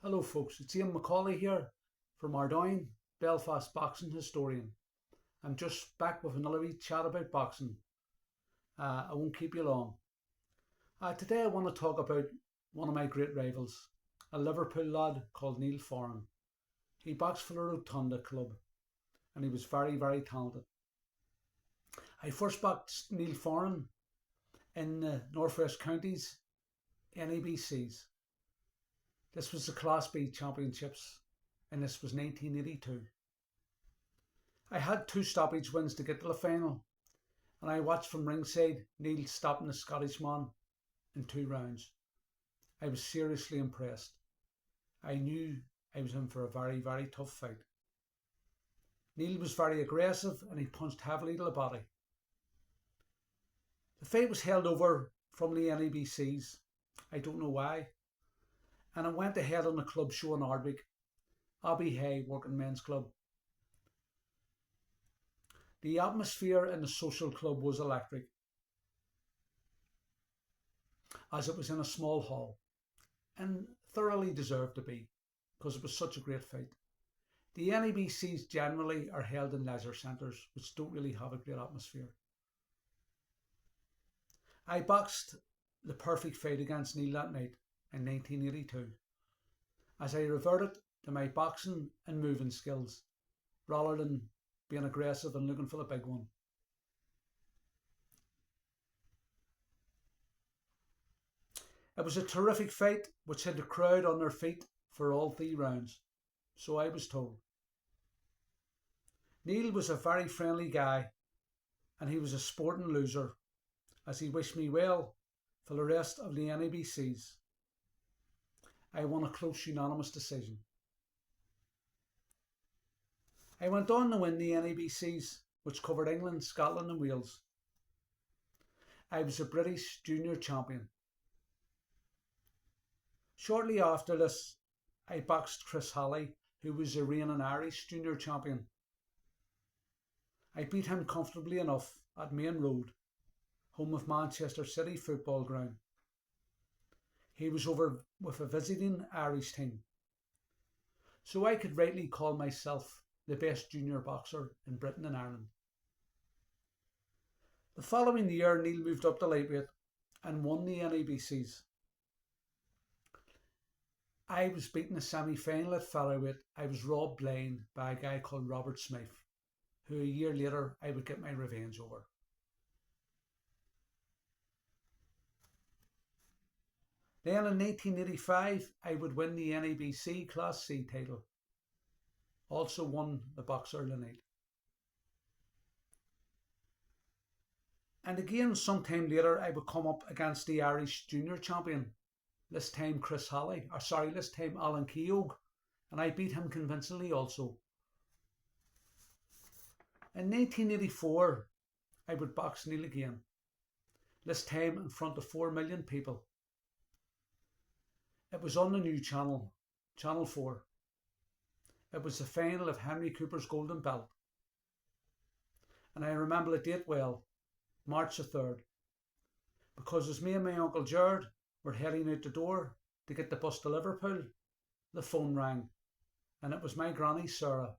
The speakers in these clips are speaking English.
Hello folks, it's Eamon McAuley here from Ardoyne, Belfast boxing historian. I'm just back with another wee chat about boxing. I won't keep you long. Today I want to talk about one of my great rivals, a Liverpool lad called Neil Foran. He boxed for the Rotunda Club and he was very, very talented. I first boxed Neil Foran in the Northwest Counties NABCs. This was the Class B Championships, and this was 1982. I had two stoppage wins to get to the final, and I watched from ringside Neil stopping the Scottishman in 2 rounds. I was seriously impressed. I knew I was in for a very, very tough fight. Neil was very aggressive and he punched heavily to the body. The fight was held over from the NABCs. I don't know why. And I went ahead on the club show in Ardwick, Abbey Hay Working Men's Club. The atmosphere in the social club was electric, as it was in a small hall, and thoroughly deserved to be, because it was such a great fight. The NABCs generally are held in leisure centres, which don't really have a great atmosphere. I boxed the perfect fight against Neil that night in 1982, as I reverted to my boxing and moving skills rather than being aggressive and looking for the big one. It was a terrific fight which had the crowd on their feet for all 3 rounds, so I was told. Neil was a very friendly guy and he was a sporting loser, as he wished me well for the rest of the NABCs. I won a close unanimous decision. I went on to win the NABCs, which covered England, Scotland and Wales. I was a British junior champion. Shortly after this, I boxed Chris Halley, who was a reigning Irish junior champion. I beat him comfortably enough at Main Road, home of Manchester City football ground. He was over with a visiting Irish team, so I could rightly call myself the best junior boxer in Britain and Ireland. The following year, Neil moved up to lightweight and won the NABCs. I was beaten a semi-final at featherweight. I was robbed blind by a guy called Robert Smith, who a year later I would get my revenge over. Then in 1985, I would win the NABC Class C title. Also won the Boxer of the Night. And again, sometime later, I would come up against the Irish junior champion. This time this time Alan Keogh, and I beat him convincingly also. In 1984, I would box Neil again. This time in front of 4 million people. It was on the new channel, Channel 4. It was the final of Henry Cooper's Golden Belt. And I remember the date well, March the 3rd. Because as me and my Uncle Gerard were heading out the door to get the bus to Liverpool, the phone rang. And it was my granny Sarah.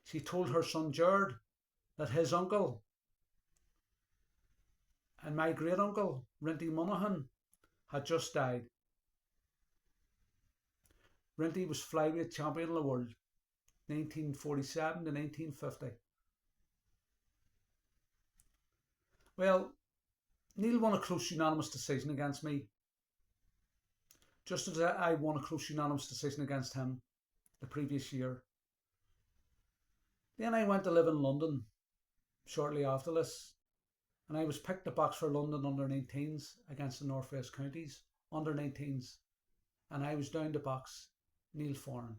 She told her son Gerard that his uncle and my great uncle, Rinty Monaghan, had just died. Rinty was flyweight champion of the world, 1947 to 1950. Well, Neil won a close unanimous decision against me, just as I won a close unanimous decision against him the previous year. Then I went to live in London shortly after this, and I was picked to box for London under 19s against the Northwest Counties under 19s, and I was down to box Neil Foran.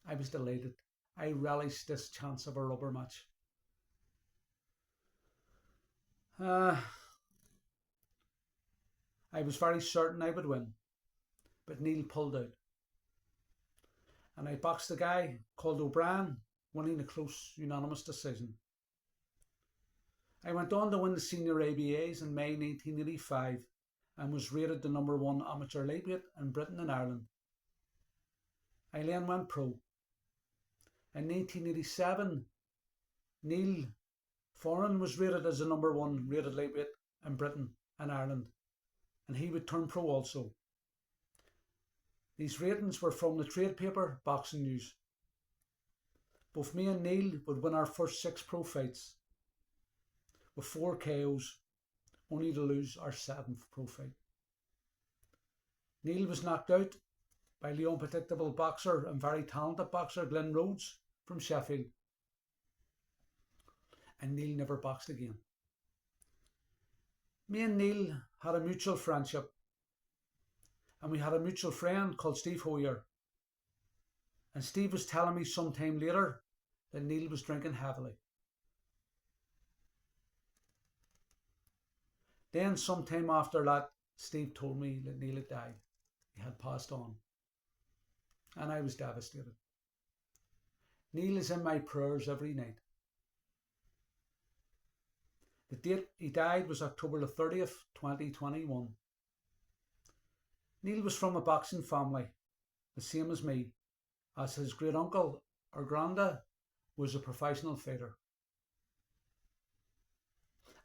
I was delighted. I relished this chance of a rubber match. I was very certain I would win, but Neil pulled out. And I boxed a guy called O'Brien, winning a close unanimous decision. I went on to win the senior ABAs in May 1985 and was rated the #1 amateur lightweight in Britain and Ireland I then went pro. In 1987, Neil Foran was rated as the #1 rated lightweight in Britain and Ireland, and he would turn pro also. These ratings were from the trade paper Boxing News. Both me and Neil would win our first 6 pro fights, with 4 KOs, only to lose our 7th pro fight. Neil was knocked out by the unpredictable boxer and very talented boxer Glenn Rhodes from Sheffield, and Neil never boxed again. Me and Neil had a mutual friendship, and we had a mutual friend called Steve Hoyer, and Steve was telling me sometime later that Neil was drinking heavily. Then sometime after that, Steve told me that Neil had died. He had passed on, and I was devastated. Neil is in my prayers every night. The date he died was October the 30th, 2021. Neil was from a boxing family, the same as me, as his great uncle or granda was a professional fighter.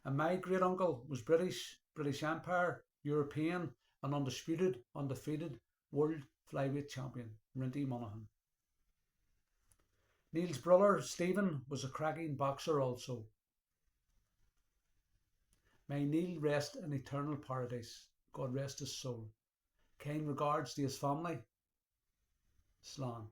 And my great uncle was British Empire, European and undisputed, undefeated world flyweight champion, Rinty Monaghan. Neil's brother Stephen was a cracking boxer also. May Neil rest in eternal paradise. God rest his soul. Kind regards to his family. Slán.